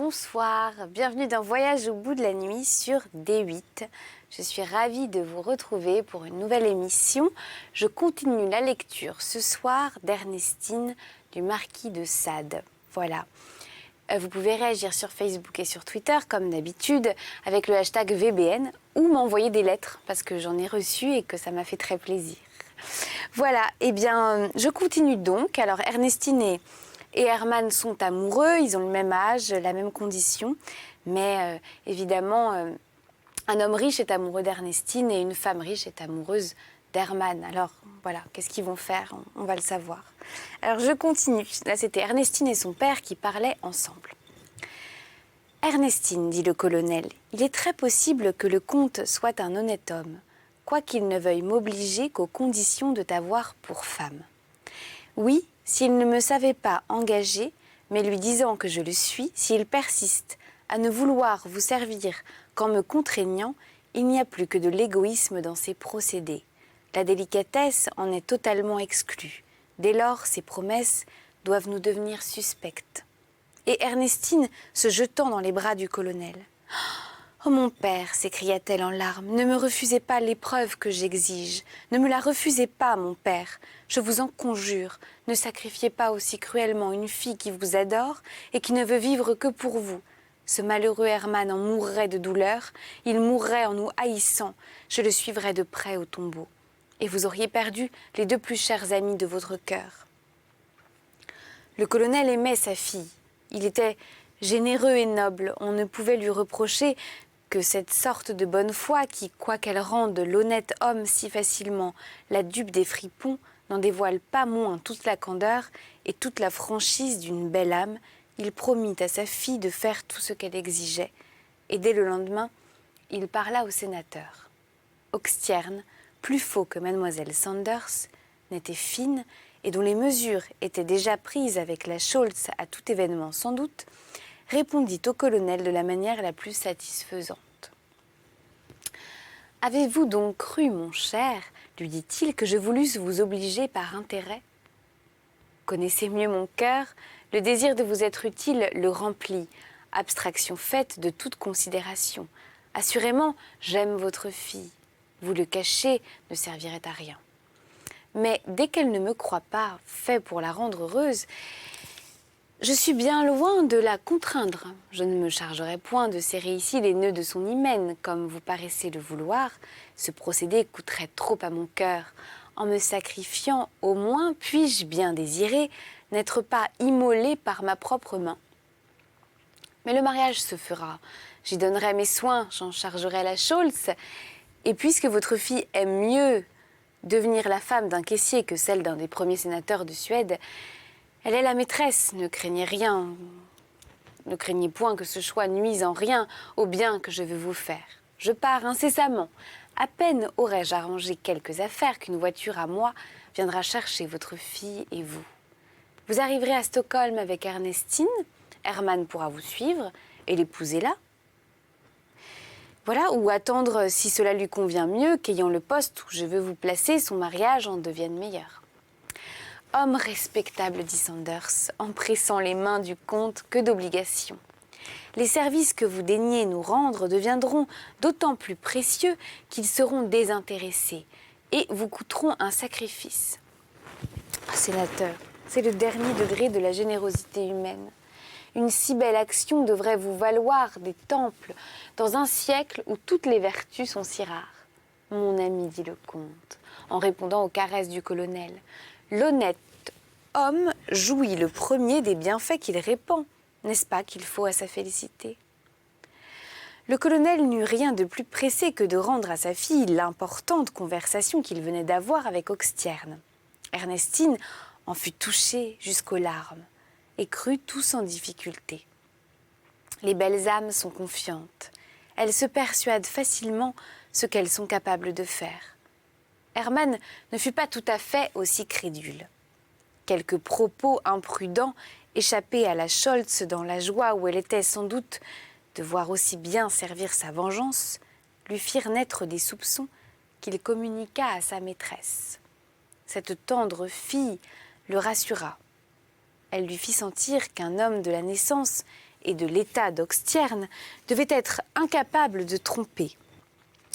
Bonsoir, bienvenue dans Voyage au bout de la nuit sur D8. Je suis ravie de vous retrouver pour une nouvelle émission. Je continue la lecture ce soir d'Ernestine du Marquis de Sade. Voilà. Vous pouvez réagir sur Facebook et sur Twitter comme d'habitude avec le hashtag VBN ou m'envoyer des lettres parce que j'en ai reçu et que ça m'a fait très plaisir. Voilà, eh bien je continue donc. Alors Ernestine et Herman sont amoureux, ils ont le même âge, la même condition, mais évidemment, un homme riche est amoureux d'Ernestine et une femme riche est amoureuse d'Herman. Alors voilà, qu'est-ce qu'ils vont faire? On va le savoir. Alors je continue. Là, c'était Ernestine et son père qui parlaient ensemble. Ernestine, dit le colonel, il est très possible que le comte soit un honnête homme, quoiqu'il ne veuille m'obliger qu'aux conditions de t'avoir pour femme. Oui, s'il ne me savait pas engagé, mais lui disant que je le suis, s'il persiste à ne vouloir vous servir qu'en me contraignant, il n'y a plus que de l'égoïsme dans ses procédés. La délicatesse en est totalement exclue. Dès lors, ses promesses doivent nous devenir suspectes. Et Ernestine, se jetant dans les bras du colonel. « Oh mon père, s'écria-t-elle en larmes, ne me refusez pas l'épreuve que j'exige. Ne me la refusez pas, mon père. Je vous en conjure, ne sacrifiez pas aussi cruellement une fille qui vous adore et qui ne veut vivre que pour vous. Ce malheureux Herman en mourrait de douleur, il mourrait en nous haïssant, je le suivrais de près au tombeau. Et vous auriez perdu les deux plus chers amis de votre cœur. » Le colonel aimait sa fille. Il était généreux et noble, on ne pouvait lui reprocher que cette sorte de bonne foi qui, quoiqu'elle rende l'honnête homme si facilement la dupe des fripons, n'en dévoile pas moins toute la candeur et toute la franchise d'une belle âme, il promit à sa fille de faire tout ce qu'elle exigeait. Et dès le lendemain, il parla au sénateur. Oxtierne, plus faux que mademoiselle Sanders, n'était fine et dont les mesures étaient déjà prises avec la Scholz à tout événement sans doute, répondit au colonel de la manière la plus satisfaisante. « Avez-vous donc cru, mon cher, lui dit-il, que je voulusse vous obliger par intérêt? Connaissez mieux mon cœur, le désir de vous être utile le remplit, abstraction faite de toute considération. Assurément, j'aime votre fille. Vous le cacher ne servirait à rien. Mais dès qu'elle ne me croit pas fait pour la rendre heureuse, je suis bien loin de la contraindre. Je ne me chargerai point de serrer ici les nœuds de son hymen, comme vous paraissez le vouloir. Ce procédé coûterait trop à mon cœur. En me sacrifiant, au moins, puis-je bien désirer n'être pas immolée par ma propre main. Mais le mariage se fera. J'y donnerai mes soins, j'en chargerai la Scholz. Et puisque votre fille aime mieux devenir la femme d'un caissier que celle d'un des premiers sénateurs de Suède, elle est la maîtresse, ne craignez rien. Ne craignez point que ce choix nuise en rien au bien que je veux vous faire. Je pars incessamment. À peine aurais-je arrangé quelques affaires qu'une voiture à moi viendra chercher votre fille et vous. Vous arriverez à Stockholm avec Ernestine, Herman pourra vous suivre et l'épouser là. Voilà, ou attendre, si cela lui convient mieux, qu'ayant le poste où je veux vous placer, son mariage en devienne meilleur. Homme respectable, dit Sanders, en pressant les mains du comte, que d'obligations. Les services que vous daignez nous rendre deviendront d'autant plus précieux qu'ils seront désintéressés et vous coûteront un sacrifice. Ah, sénateur, c'est le dernier degré de la générosité humaine. Une si belle action devrait vous valoir des temples dans un siècle où toutes les vertus sont si rares. Mon ami, dit le comte, en répondant aux caresses du colonel, l'honnête homme jouit le premier des bienfaits qu'il répand. N'est-ce pas qu'il faut à sa félicité? Le colonel n'eut rien de plus pressé que de rendre à sa fille l'importante conversation qu'il venait d'avoir avec Oxtierne. Ernestine en fut touchée jusqu'aux larmes et crut tout sans difficulté. Les belles âmes sont confiantes. Elles se persuadent facilement ce qu'elles sont capables de faire. Herman ne fut pas tout à fait aussi crédule. Quelques propos imprudents échappés à la Scholz dans la joie où elle était sans doute de voir aussi bien servir sa vengeance, lui firent naître des soupçons qu'il communiqua à sa maîtresse. Cette tendre fille le rassura. Elle lui fit sentir qu'un homme de la naissance et de l'état d'Oxtierne devait être incapable de tromper.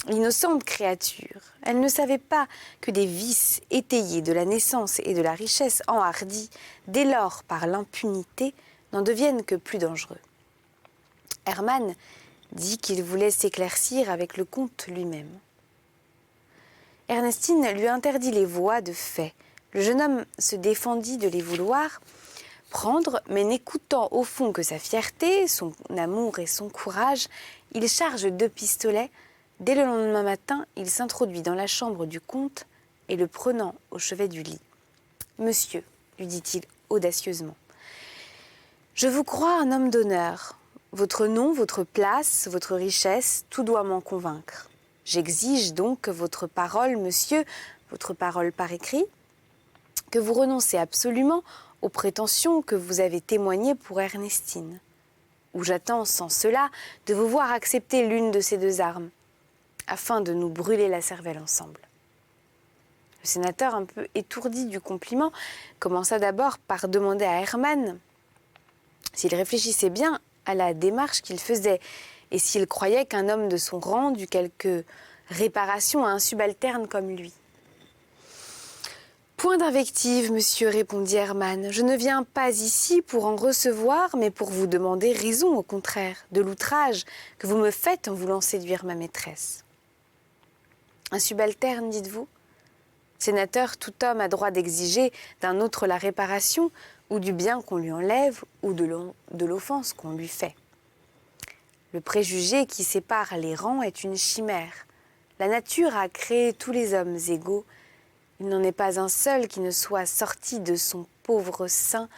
L'innocente créature, elle ne savait pas que des vices étayés de la naissance et de la richesse enhardis, dès lors par l'impunité, n'en deviennent que plus dangereux. Hermann dit qu'il voulait s'éclaircir avec le comte lui-même. Ernestine lui interdit les voies de fait. Le jeune homme se défendit de les vouloir prendre, mais n'écoutant au fond que sa fierté, son amour et son courage, il charge 2 pistolets. Dès le lendemain matin, il s'introduit dans la chambre du comte et le prenant au chevet du lit. « Monsieur, lui dit-il audacieusement, je vous crois un homme d'honneur. Votre nom, votre place, votre richesse, tout doit m'en convaincre. J'exige donc votre parole, monsieur, votre parole par écrit, que vous renoncez absolument aux prétentions que vous avez témoignées pour Ernestine, ou j'attends sans cela de vous voir accepter l'une de ces 2 armes, afin de nous brûler la cervelle ensemble. » Le sénateur, un peu étourdi du compliment, commença d'abord par demander à Hermann s'il réfléchissait bien à la démarche qu'il faisait et s'il croyait qu'un homme de son rang dût quelque réparation à un subalterne comme lui. « Point d'invective, monsieur, répondit Hermann. Je ne viens pas ici pour en recevoir, mais pour vous demander raison, au contraire, de l'outrage que vous me faites en voulant séduire ma maîtresse. Un subalterne, dites-vous ? Sénateur, tout homme a droit d'exiger d'un autre la réparation, ou du bien qu'on lui enlève, ou de l'offense qu'on lui fait. Le préjugé qui sépare les rangs est une chimère. La nature a créé tous les hommes égaux. Il n'en est pas un seul qui ne soit sorti de son pauvre sein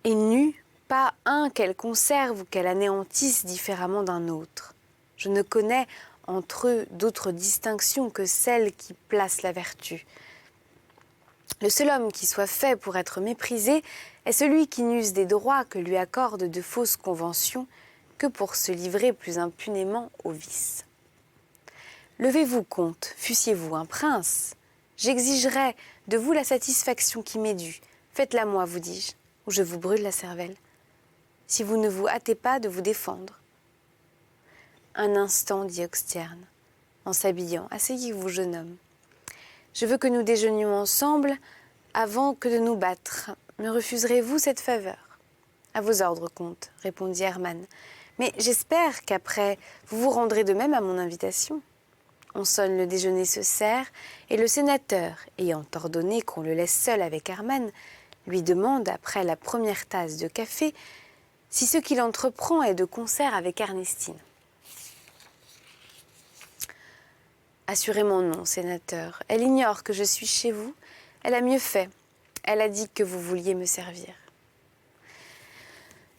et nu, pas un qu'elle conserve ou qu'elle anéantisse différemment d'un autre. Je ne connais entre eux d'autres distinctions que celles qui placent la vertu. Le seul homme qui soit fait pour être méprisé est celui qui n'use des droits que lui accordent de fausses conventions que pour se livrer plus impunément au vice. Levez-vous, comte, fussiez-vous un prince. J'exigerai de vous la satisfaction qui m'est due. Faites-la moi, vous dis-je, ou je vous brûle la cervelle, si vous ne vous hâtez pas de vous défendre. Un instant, dit Oxtierne, en s'habillant. Asseyez-vous, jeune homme. Je veux que nous déjeunions ensemble avant que de nous battre. Me refuserez-vous cette faveur? À vos ordres, comte, répondit Hermann. Mais j'espère qu'après, vous vous rendrez de même à mon invitation. On sonne, le déjeuner se sert, et le sénateur, ayant ordonné qu'on le laisse seul avec Hermann, lui demande, après la première tasse de café, si ce qu'il entreprend est de concert avec Ernestine. Assurément non, sénateur. Elle ignore que je suis chez vous. Elle a mieux fait. Elle a dit que vous vouliez me servir.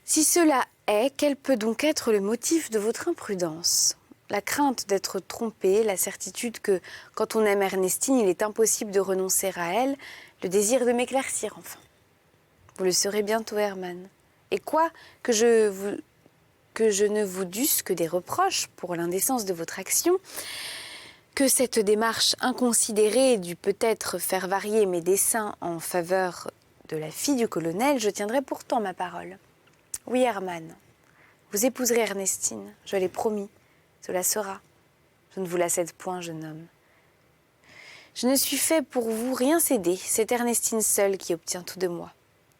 Si cela est, quel peut donc être le motif de votre imprudence? La crainte d'être trompé, la certitude que, quand on aime Ernestine, il est impossible de renoncer à elle, le désir de m'éclaircir, enfin. Vous le serez bientôt, Hermann. Et quoi que je ne vous dusse que des reproches pour l'indécence de votre action, que cette démarche inconsidérée dut peut-être faire varier mes desseins en faveur de la fille du colonel, je tiendrai pourtant ma parole. Oui, Hermann, vous épouserez Ernestine, je l'ai promis, cela sera. Je ne vous la cède point, jeune homme. Je ne suis fait pour vous rien céder, c'est Ernestine seule qui obtient tout de moi.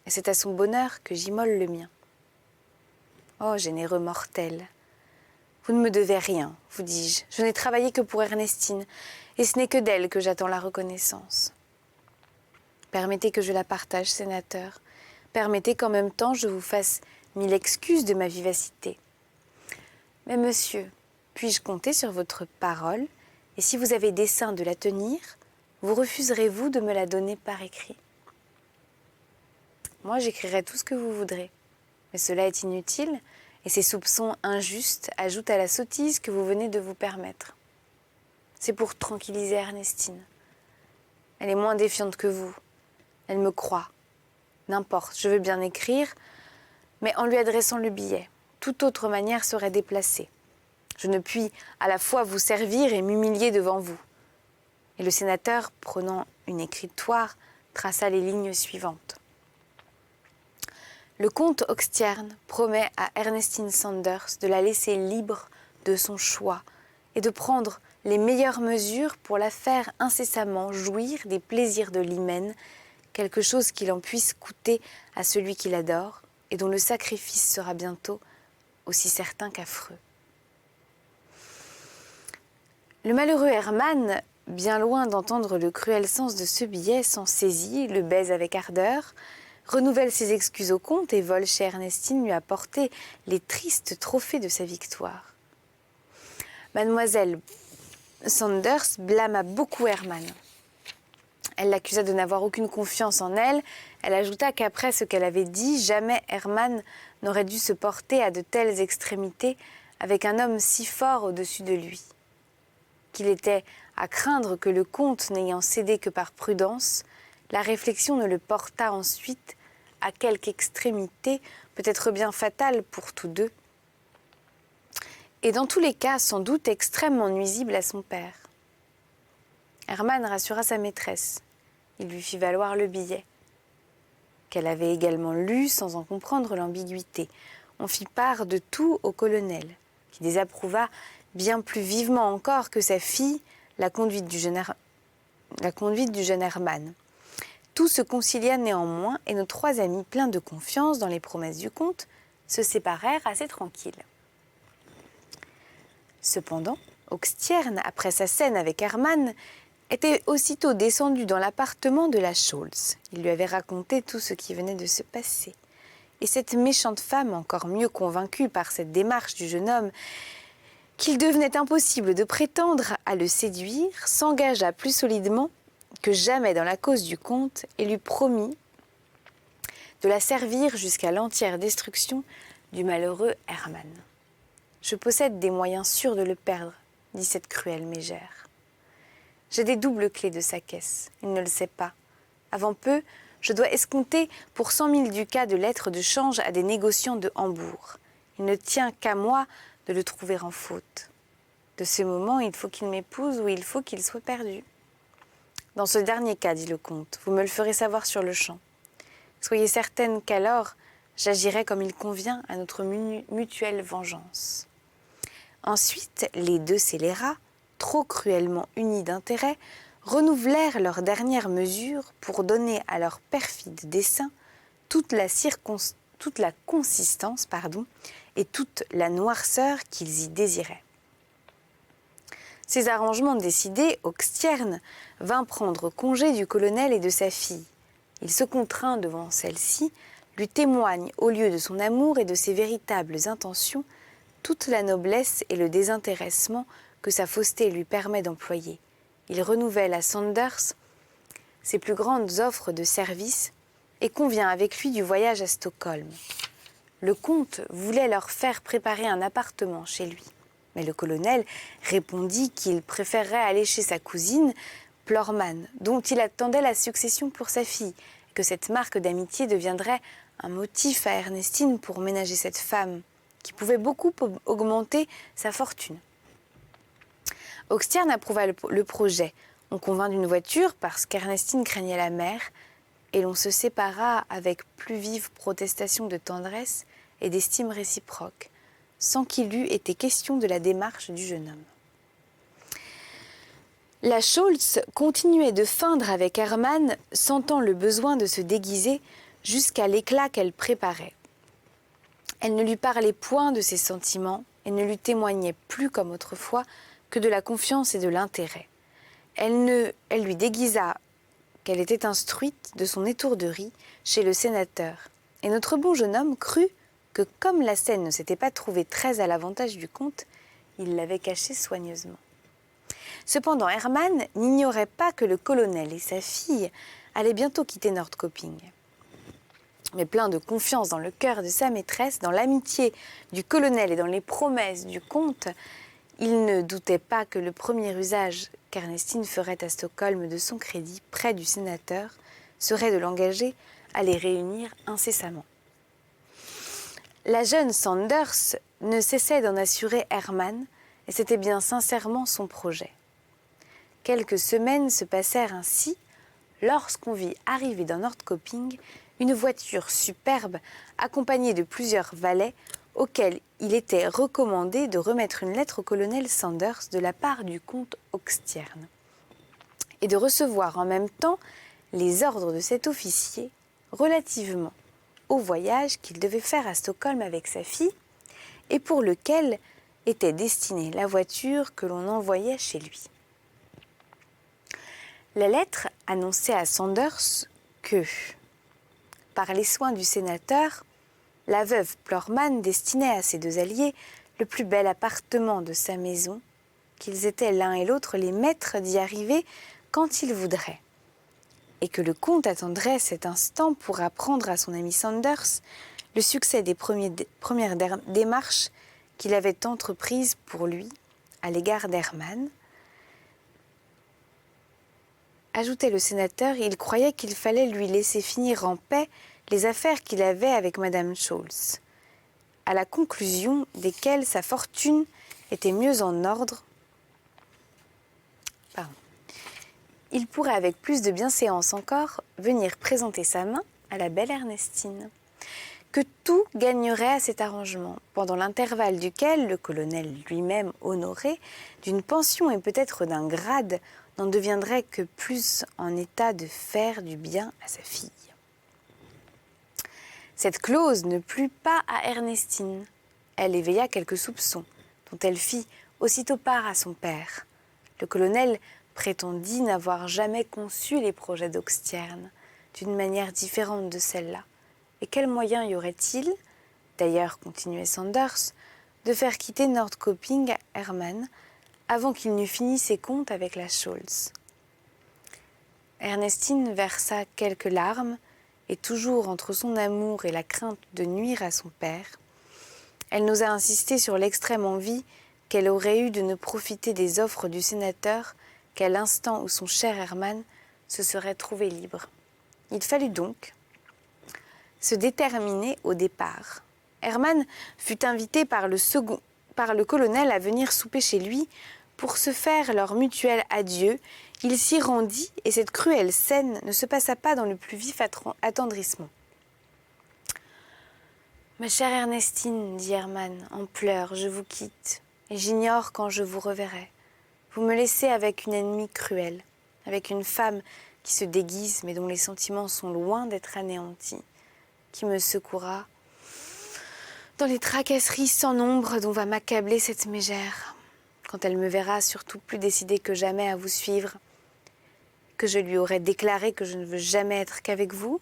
Et c'est à son bonheur que j'immole le mien. Oh, généreux mortel! Vous ne me devez rien, vous dis-je. Je n'ai travaillé que pour Ernestine, et ce n'est que d'elle que j'attends la reconnaissance. Permettez que je la partage, sénateur. Permettez qu'en même temps je vous fasse 1000 excuses de ma vivacité. Mais monsieur, puis-je compter sur votre parole, et si vous avez dessein de la tenir, vous refuserez-vous de me la donner par écrit? Moi, j'écrirai tout ce que vous voudrez, mais cela est inutile, et ces soupçons injustes ajoutent à la sottise que vous venez de vous permettre. C'est pour tranquilliser Ernestine. Elle est moins défiante que vous. Elle me croit. N'importe, je veux bien écrire, mais en lui adressant le billet. Toute autre manière serait déplacée. Je ne puis à la fois vous servir et m'humilier devant vous. Et le sénateur, prenant une écritoire, traça les lignes suivantes. Le comte Oxtiern promet à Ernestine Sanders de la laisser libre de son choix et de prendre les meilleures mesures pour la faire incessamment jouir des plaisirs de l'hymen, quelque chose qu'il en puisse coûter à celui qui l'adore et dont le sacrifice sera bientôt aussi certain qu'affreux. Le malheureux Hermann, bien loin d'entendre le cruel sens de ce billet, s'en saisit, le baise avec ardeur, renouvelle ses excuses au comte et vole chez Ernestine lui apporter les tristes trophées de sa victoire. Mademoiselle Sanders blâma beaucoup Hermann. Elle l'accusa de n'avoir aucune confiance en elle. Elle ajouta qu'après ce qu'elle avait dit, jamais Hermann n'aurait dû se porter à de telles extrémités avec un homme si fort au-dessus de lui. Qu'il était à craindre que le comte, n'ayant cédé que par prudence, la réflexion ne le portât ensuite à quelque extrémité, peut-être bien fatale pour tous deux, et dans tous les cas sans doute extrêmement nuisible à son père. Hermann rassura sa maîtresse. Il lui fit valoir le billet, qu'elle avait également lu sans en comprendre l'ambiguïté. On fit part de tout au colonel, qui désapprouva bien plus vivement encore que sa fille la conduite du jeune Hermann. Tout se concilia néanmoins et nos trois amis, pleins de confiance dans les promesses du comte, se séparèrent assez tranquilles. Cependant, Oxtiern, après sa scène avec Hermann, était aussitôt descendu dans l'appartement de la Scholz. Il lui avait raconté tout ce qui venait de se passer. Et cette méchante femme, encore mieux convaincue par cette démarche du jeune homme, qu'il devenait impossible de prétendre à le séduire, s'engagea plus solidement que jamais dans la cause du comte et lui promit de la servir jusqu'à l'entière destruction du malheureux Hermann. « Je possède des moyens sûrs de le perdre, » dit cette cruelle mégère. « J'ai des doubles clés de sa caisse, il ne le sait pas. Avant peu, je dois escompter pour 100 000 ducats de lettres de change à des négociants de Hambourg. Il ne tient qu'à moi de le trouver en faute. De ce moment, il faut qu'il m'épouse ou il faut qu'il soit perdu. Dans ce dernier cas, dit le comte, vous me le ferez savoir sur le champ. Soyez certaine qu'alors, j'agirai comme il convient à notre mutuelle vengeance. » Ensuite, les deux scélérats, trop cruellement unis d'intérêt, renouvelèrent leurs dernières mesures pour donner à leur perfide dessein toute la consistance et toute la noirceur qu'ils y désiraient. Ces arrangements décidés, Oxtiern vint prendre congé du colonel et de sa fille. Il se contraint devant celle-ci, lui témoigne au lieu de son amour et de ses véritables intentions toute la noblesse et le désintéressement que sa fausseté lui permet d'employer. Il renouvelle à Sanders ses plus grandes offres de service et convient avec lui du voyage à Stockholm. Le comte voulait leur faire préparer un appartement chez lui. Mais le colonel répondit qu'il préférerait aller chez sa cousine, Plorman, dont il attendait la succession pour sa fille, et que cette marque d'amitié deviendrait un motif à Ernestine pour ménager cette femme, qui pouvait beaucoup augmenter sa fortune. Oxtiern approuva le projet. On convint d'une voiture parce qu'Ernestine craignait la mer, et l'on se sépara avec plus vive protestation de tendresse et d'estime réciproque, sans qu'il eût été question de la démarche du jeune homme. La Scholz continuait de feindre avec Hermann, sentant le besoin de se déguiser jusqu'à l'éclat qu'elle préparait. Elle ne lui parlait point de ses sentiments et ne lui témoignait plus comme autrefois que de la confiance et de l'intérêt. Elle lui déguisa qu'elle était instruite de son étourderie chez le sénateur, et notre bon jeune homme crut que comme la scène ne s'était pas trouvée très à l'avantage du comte, il l'avait cachée soigneusement. Cependant, Hermann n'ignorait pas que le colonel et sa fille allaient bientôt quitter Nordkoping. Mais plein de confiance dans le cœur de sa maîtresse, dans l'amitié du colonel et dans les promesses du comte, il ne doutait pas que le premier usage qu'Ernestine ferait à Stockholm de son crédit près du sénateur serait de l'engager à les réunir incessamment. La jeune Sanders ne cessait d'en assurer Hermann, et c'était bien sincèrement son projet. Quelques semaines se passèrent ainsi, lorsqu'on vit arriver dans Nordkoping une voiture superbe accompagnée de plusieurs valets auxquels il était recommandé de remettre une lettre au colonel Sanders de la part du comte Oxtierne et de recevoir en même temps les ordres de cet officier relativement au voyage qu'il devait faire à Stockholm avec sa fille et pour lequel était destinée la voiture que l'on envoyait chez lui. La lettre annonçait à Sanders que, par les soins du sénateur, la veuve Plorman destinait à ses deux alliés le plus bel appartement de sa maison, qu'ils étaient l'un et l'autre les maîtres d'y arriver quand ils voudraient, et que le comte attendrait cet instant pour apprendre à son ami Sanders le succès des premières démarches qu'il avait entreprises pour lui à l'égard d'Hermann. Ajoutait le sénateur, il croyait qu'il fallait lui laisser finir en paix les affaires qu'il avait avec Madame Scholz, à la conclusion desquelles sa fortune était mieux en ordre. Il pourrait avec plus de bienséance encore venir présenter sa main à la belle Ernestine, que tout gagnerait à cet arrangement, pendant l'intervalle duquel le colonel lui-même honoré d'une pension et peut-être d'un grade n'en deviendrait que plus en état de faire du bien à sa fille. Cette clause ne plut pas à Ernestine. Elle éveilla quelques soupçons, dont elle fit aussitôt part à son père. Le colonel prétendit n'avoir jamais conçu les projets d'Oxtierne d'une manière différente de celle-là. Et quel moyen y aurait-il, d'ailleurs, continuait Sanders, de faire quitter Nordkoping à Hermann avant qu'il n'eût fini ses comptes avec la Scholz. Ernestine versa quelques larmes, et toujours entre son amour et la crainte de nuire à son père, elle n'osa insister sur l'extrême envie qu'elle aurait eue de ne profiter des offres du sénateur qu'à l'instant où son cher Hermann se serait trouvé libre. Il fallut donc se déterminer au départ. Hermann fut invité par le colonel à venir souper chez lui pour se faire leur mutuel adieu. Il s'y rendit et cette cruelle scène ne se passa pas dans le plus vif attendrissement. « Ma chère Ernestine, dit Hermann, en pleurs, je vous quitte et j'ignore quand je vous reverrai. Vous me laissez avec une ennemie cruelle, avec une femme qui se déguise mais dont les sentiments sont loin d'être anéantis, qui me secourra dans les tracasseries sans nombre dont va m'accabler cette mégère. Quand elle me verra surtout plus décidée que jamais à vous suivre, que je lui aurai déclaré que je ne veux jamais être qu'avec vous,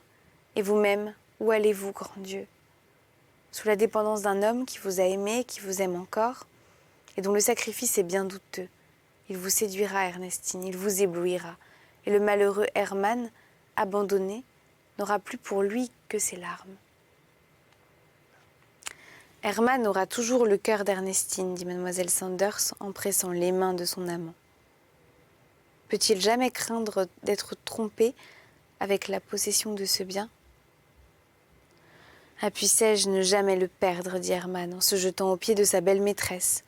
et vous-même, où allez-vous, grand Dieu? Sous la dépendance d'un homme qui vous a aimé, qui vous aime encore, et dont le sacrifice est bien douteux. Il vous séduira, Ernestine, il vous éblouira, et le malheureux Hermann, abandonné, n'aura plus pour lui que ses larmes. Hermann aura toujours le cœur d'Ernestine, dit mademoiselle Sanders en pressant les mains de son amant. Peut-il jamais craindre d'être trompé avec la possession de ce bien? Ah, puissais-je ne jamais le perdre, dit Hermann en se jetant aux pieds de sa belle maîtresse.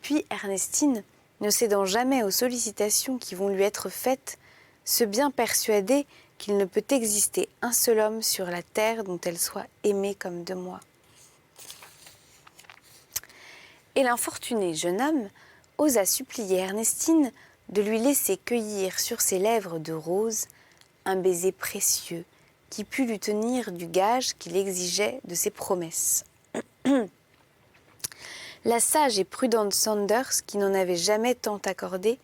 Puis Ernestine, ne cédant jamais aux sollicitations qui vont lui être faites, se bien persuadée qu'il ne peut exister un seul homme sur la terre dont elle soit aimée comme de moi. Et l'infortuné jeune homme osa supplier Ernestine de lui laisser cueillir sur ses lèvres de rose un baiser précieux qui pût lui tenir du gage qu'il exigeait de ses promesses. La sage et prudente Sanders, qui n'en avait jamais tant accordé,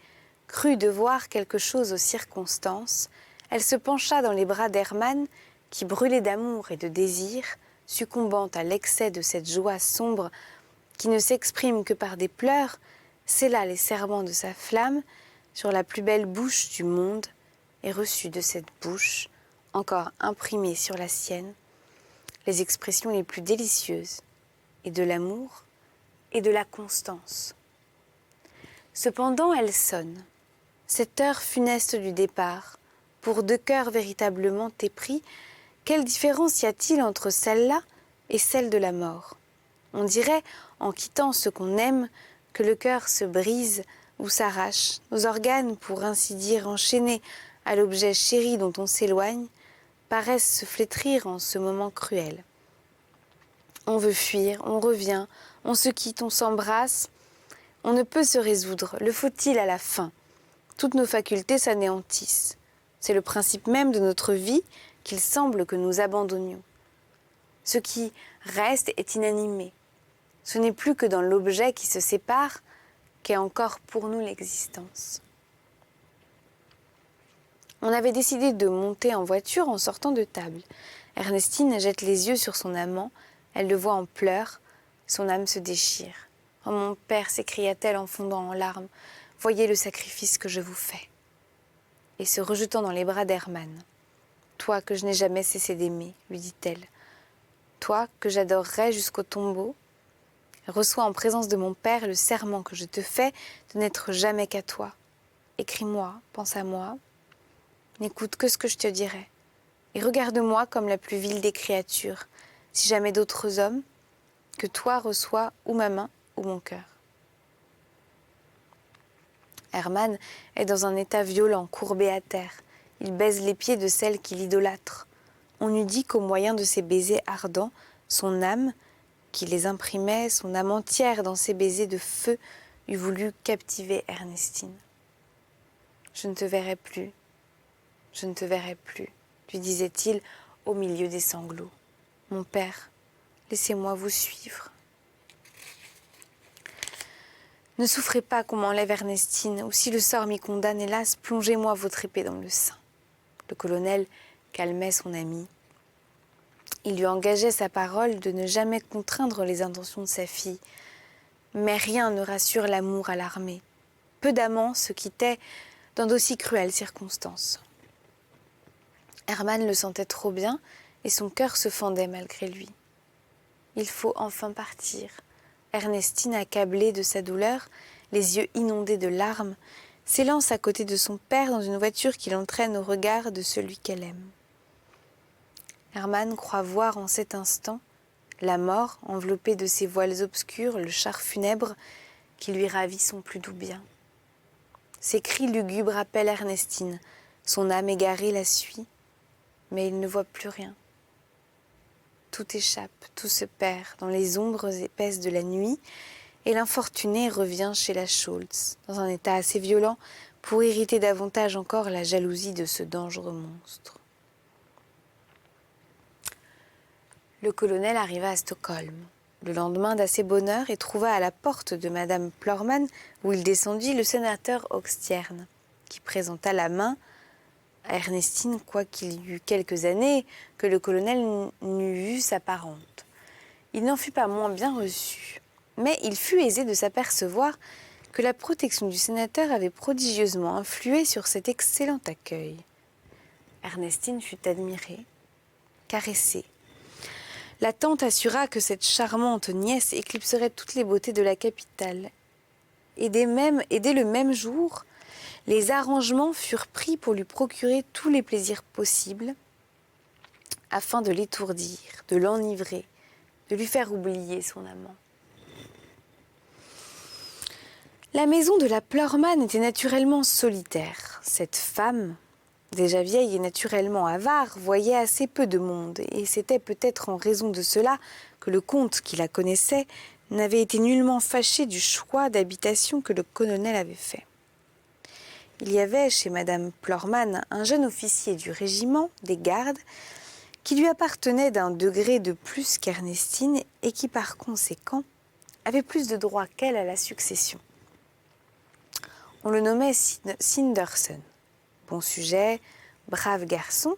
crut devoir quelque chose aux circonstances. Elle se pencha dans les bras d'Hermann, qui brûlait d'amour et de désir, succombant à l'excès de cette joie sombre qui ne s'exprime que par des pleurs, scella les serments de sa flamme sur la plus belle bouche du monde et reçut de cette bouche, encore imprimée sur la sienne, les expressions les plus délicieuses, et de l'amour et de la constance. Cependant, elle sonne, cette heure funeste du départ, pour deux cœurs véritablement épris. Quelle différence y a-t-il entre celle-là et celle de la mort? On dirait, en quittant ce qu'on aime, que le cœur se brise ou s'arrache, nos organes, pour ainsi dire, enchaînés à l'objet chéri dont on s'éloigne, paraissent se flétrir en ce moment cruel. On veut fuir, on revient, on se quitte, on s'embrasse. On ne peut se résoudre. Le faut-il à la fin? Toutes nos facultés s'anéantissent. C'est le principe même de notre vie qu'il semble que nous abandonnions. Ce qui reste est inanimé. Ce n'est plus que dans l'objet qui se sépare qu'est encore pour nous l'existence. On avait décidé de monter en voiture en sortant de table. Ernestine jette les yeux sur son amant, elle le voit en pleurs, son âme se déchire. « Oh mon père !» s'écria-t-elle en fondant en larmes, « voyez le sacrifice que je vous fais. » Et se rejetant dans les bras d'Hermann, « Toi que je n'ai jamais cessé d'aimer, lui dit-elle, toi que j'adorerai jusqu'au tombeau, reçois en présence de mon père le serment que je te fais de n'être jamais qu'à toi. Écris-moi, pense à moi, n'écoute que ce que je te dirai, et regarde-moi comme la plus vile des créatures, si jamais d'autres hommes que toi reçois ou ma main ou mon cœur. » Hermann est dans un état violent, courbé à terre. Il baise les pieds de celle qui l'idolâtre. On eût dit qu'au moyen de ses baisers ardents, son âme, qui les imprimait, son âme entière dans ses baisers de feu, eût voulu captiver Ernestine. « Je ne te verrai plus, je ne te verrai plus, » lui disait-il au milieu des sanglots. « Mon père, laissez-moi vous suivre. » Ne souffrez pas qu'on m'enlève Ernestine, ou si le sort m'y condamne, hélas, plongez-moi votre épée dans le sein. Le colonel calmait son ami. Il lui engageait sa parole de ne jamais contraindre les intentions de sa fille. Mais rien ne rassure l'amour à l'armée. Peu d'amants se quittaient dans d'aussi cruelles circonstances. Hermann le sentait trop bien et son cœur se fendait malgré lui. Il faut enfin partir. Ernestine, accablée de sa douleur, les yeux inondés de larmes, s'élance à côté de son père dans une voiture qui l'entraîne au regard de celui qu'elle aime. Hermann croit voir en cet instant la mort enveloppée de ses voiles obscurs, le char funèbre qui lui ravit son plus doux bien. Ses cris lugubres appellent Ernestine, son âme égarée la suit, mais il ne voit plus rien. Tout échappe, tout se perd dans les ombres épaisses de la nuit, et l'infortuné revient chez la Schultz, dans un état assez violent pour irriter davantage encore la jalousie de ce dangereux monstre. Le colonel arriva à Stockholm le lendemain d'assez bonne heure et trouva à la porte de Madame Plorman, où il descendit, le sénateur Oxtiern, qui présenta la main à Ernestine, quoiqu'il y eût quelques années que le colonel n'eût vu sa parente. Il n'en fut pas moins bien reçu, mais il fut aisé de s'apercevoir que la protection du sénateur avait prodigieusement influé sur cet excellent accueil. Ernestine fut admirée, caressée. La tante assura que cette charmante nièce éclipserait toutes les beautés de la capitale. Et dès le même jour, les arrangements furent pris pour lui procurer tous les plaisirs possibles, afin de l'étourdir, de l'enivrer, de lui faire oublier son amant. La maison de la Plorman était naturellement solitaire. Cette femme, déjà vieille et naturellement avare, voyait assez peu de monde, et c'était peut-être en raison de cela que le comte, qui la connaissait, n'avait été nullement fâché du choix d'habitation que le colonel avait fait. Il y avait chez Madame Plorman un jeune officier du régiment des gardes qui lui appartenait d'un degré de plus qu'Ernestine et qui, par conséquent, avait plus de droit qu'elle à la succession. On le nommait Sinderson. Bon sujet, brave garçon,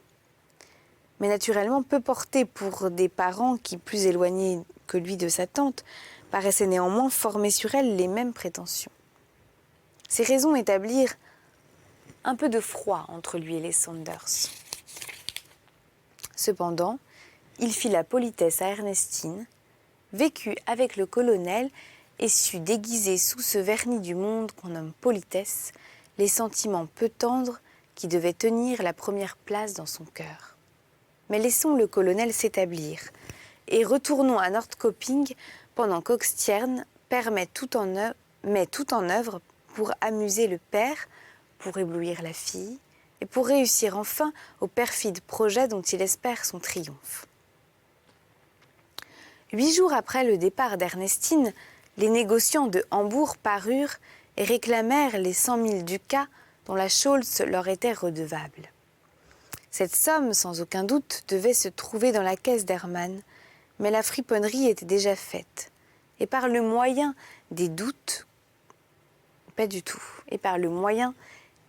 mais naturellement peu porté pour des parents qui, plus éloignés que lui de sa tante, paraissaient néanmoins former sur elle les mêmes prétentions. Ces raisons établirent un peu de froid entre lui et les Saunders. Cependant, il fit la politesse à Ernestine, vécut avec le colonel et sut déguiser sous ce vernis du monde qu'on nomme politesse les sentiments peu tendres qui devaient tenir la première place dans son cœur. Mais laissons le colonel s'établir et retournons à Nordkoping pendant qu'Oxtiern met tout en œuvre pour amuser le père, pour éblouir la fille et pour réussir enfin au perfide projet dont il espère son triomphe. 8 jours après le départ d'Ernestine, les négociants de Hambourg parurent et réclamèrent les 100 000 ducats dont la Scholz leur était redevable. Cette somme, sans aucun doute, devait se trouver dans la caisse d'Hermann, mais la friponnerie était déjà faite. Et par le moyen des doutes, pas du tout, et par le moyen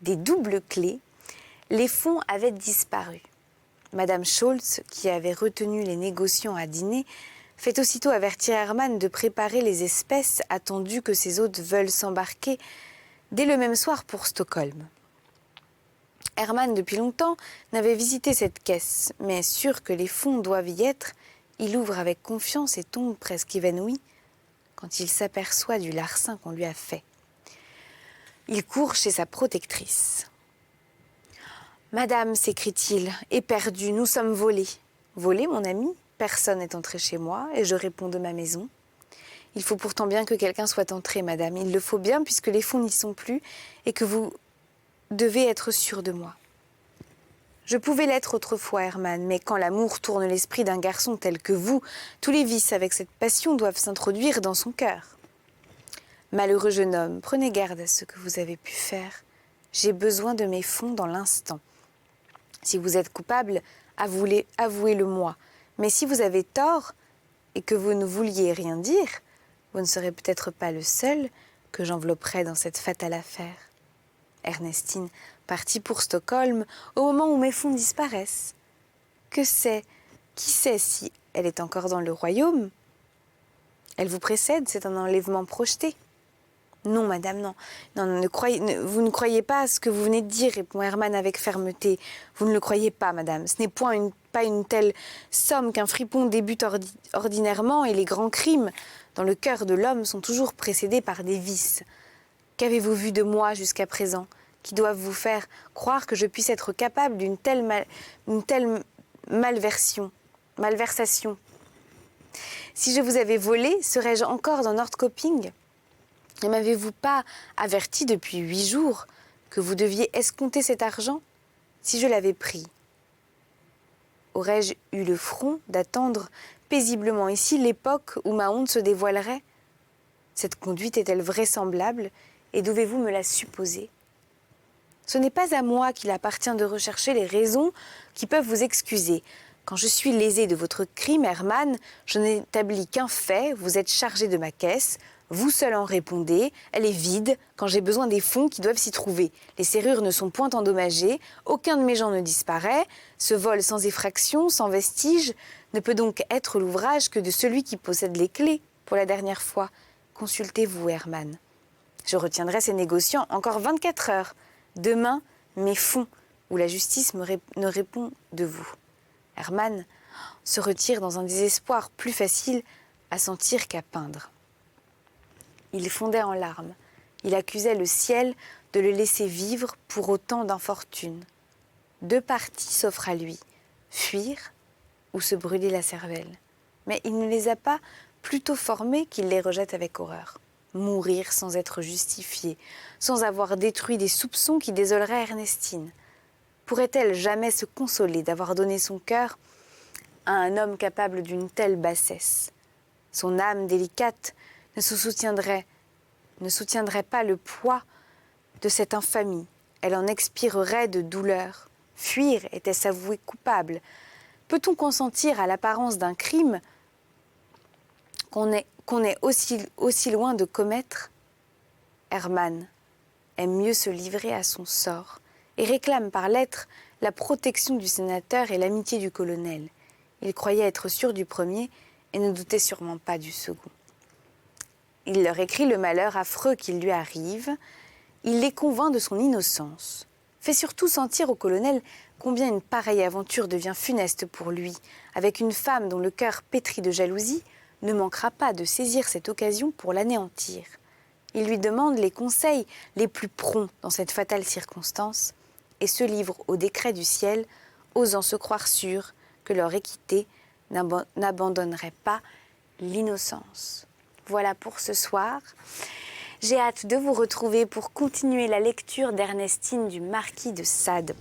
des doubles clés, les fonds avaient disparu. Madame Scholz, qui avait retenu les négociants à dîner, fait aussitôt avertir Hermann de préparer les espèces attendues que ses hôtes veulent s'embarquer dès le même soir pour Stockholm. Hermann, depuis longtemps, n'avait visité cette caisse, mais sûr que les fonds doivent y être, il ouvre avec confiance et tombe presque évanoui quand il s'aperçoit du larcin qu'on lui a fait. Il court chez sa protectrice. « Madame, s'écrie-t-il, éperdu, nous sommes volés. »« Volés, mon ami ? Personne n'est entré chez moi et je réponds de ma maison. Il faut pourtant bien que quelqu'un soit entré, madame. Il le faut bien puisque les fonds n'y sont plus et que vous devez être sûre de moi. Je pouvais l'être autrefois, Hermann, mais quand l'amour tourne l'esprit d'un garçon tel que vous, tous les vices avec cette passion doivent s'introduire dans son cœur. Malheureux jeune homme, prenez garde à ce que vous avez pu faire. J'ai besoin de mes fonds dans l'instant. Si vous êtes coupable, avouez-le-moi. Mais si vous avez tort et que vous ne vouliez rien dire, vous ne serez peut-être pas le seul que j'envelopperai dans cette fatale affaire. Ernestine partit pour Stockholm au moment où mes fonds disparaissent. Que c'est? Qui sait si elle est encore dans le royaume? Elle vous précède, c'est un enlèvement projeté. Non, madame, non. Vous ne croyez pas à ce que vous venez de dire, répond Hermann avec fermeté. Vous ne le croyez pas, madame. Ce n'est pas une telle somme qu'un fripon débute ordinairement et les grands crimes dans le cœur de l'homme sont toujours précédés par des vices. Qu'avez-vous vu de moi jusqu'à présent, qui doivent vous faire croire que je puisse être capable d'une telle malversation? Si je vous avais volé, serais-je encore dans Nordkoping? Ne m'avez-vous pas averti depuis 8 jours que vous deviez escompter cet argent? Si je l'avais pris, aurais-je eu le front d'attendre paisiblement ici l'époque où ma honte se dévoilerait? Cette conduite est-elle vraisemblable et devez-vous me la supposer? Ce n'est pas à moi qu'il appartient de rechercher les raisons qui peuvent vous excuser. Quand je suis lésé de votre crime, Hermann, je n'établis qu'un fait, vous êtes chargé de ma caisse, vous seul en répondez, elle est vide quand j'ai besoin des fonds qui doivent s'y trouver. Les serrures ne sont point endommagées, aucun de mes gens ne disparaît, ce vol sans effraction, sans vestige, ne peut donc être l'ouvrage que de celui qui possède les clés pour la dernière fois. Consultez-vous, Hermann. Je retiendrai ces négociants encore 24 heures. Demain, mes fonds, où la justice ne répond de vous. Hermann se retire dans un désespoir plus facile à sentir qu'à peindre. Il fondait en larmes. Il accusait le ciel de le laisser vivre pour autant d'infortune. 2 partis s'offrent à lui, fuir ou se brûler la cervelle. Mais il ne les a pas plutôt formés qu'il les rejette avec horreur. Mourir sans être justifié, sans avoir détruit des soupçons qui désoleraient Ernestine. Pourrait-elle jamais se consoler d'avoir donné son cœur à un homme capable d'une telle bassesse? Son âme délicate ne soutiendrait pas le poids de cette infamie. Elle en expirerait de douleur. Fuir était s'avouer coupable. Peut-on consentir à l'apparence d'un crime qu'on est aussi loin de commettre? Hermann aime mieux se livrer à son sort et réclame par lettre la protection du sénateur et l'amitié du colonel. Il croyait être sûr du premier et ne doutait sûrement pas du second. Il leur écrit le malheur affreux qui lui arrive. Il les convainc de son innocence. Fait surtout sentir au colonel combien une pareille aventure devient funeste pour lui, avec une femme dont le cœur pétri de jalousie ne manquera pas de saisir cette occasion pour l'anéantir. Il lui demande les conseils les plus prompts dans cette fatale circonstance et se livre au décret du ciel, osant se croire sûr que leur équité n'abandonnerait pas l'innocence. Voilà pour ce soir. J'ai hâte de vous retrouver pour continuer la lecture d'Ernestine du Marquis de Sade.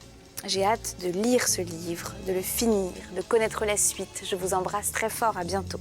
J'ai hâte de lire ce livre, de le finir, de connaître la suite. Je vous embrasse très fort, à bientôt.